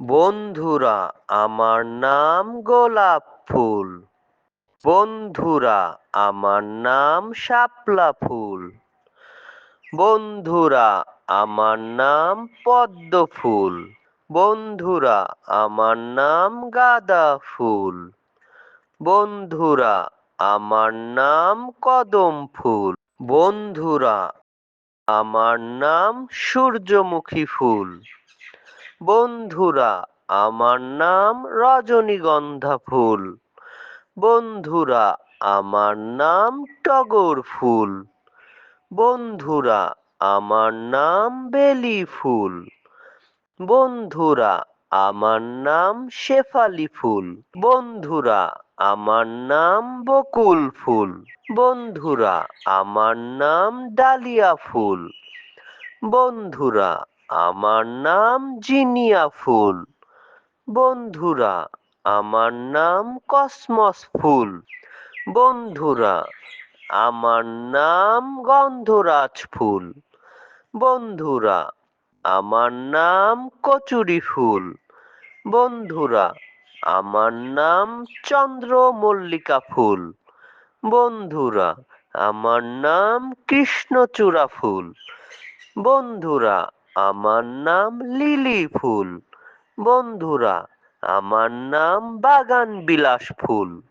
বন্ধুরা, আমার নাম গোলাপ ফুল। বন্ধুরা, আমার নাম শাপলা ফুল। বন্ধুরা, আমার নাম পদ্ম ফুল। বন্ধুরা, আমার নাম গাঁদা ফুল। বন্ধুরা, আমার নাম কদম ফুল। বন্ধুরা, আমার নাম সূর্যমুখী ফুল। বন্ধুরা, আমার নাম রজনীগন্ধা ফুল। বন্ধুরা, আমার নাম টগর ফুল। বন্ধুরা, আমার নাম বেলি ফুল। বন্ধুরা, আমার নাম শেফালি ফুল। বন্ধুরা, আমার নাম বকুল ফুল। বন্ধুরা, আমার নাম ডালিয়া ফুল। বন্ধুরা, আমার নাম জিনিয়া ফুল। বন্ধুরা, আমার নাম কসমস ফুল। বন্ধুরা, আমার নাম গন্ধরাজ ফুল। বন্ধুরা, আমার নাম কচুরি ফুল। বন্ধুরা, আমার নাম চন্দ্রমল্লিকা ফুল। বন্ধুরা, আমার নাম কৃষ্ণচূড়া ফুল। বন্ধুরা, আমার নাম লিলি ফুল। বন্ধুরা, আমার নাম বাগান বিলাস ফুল।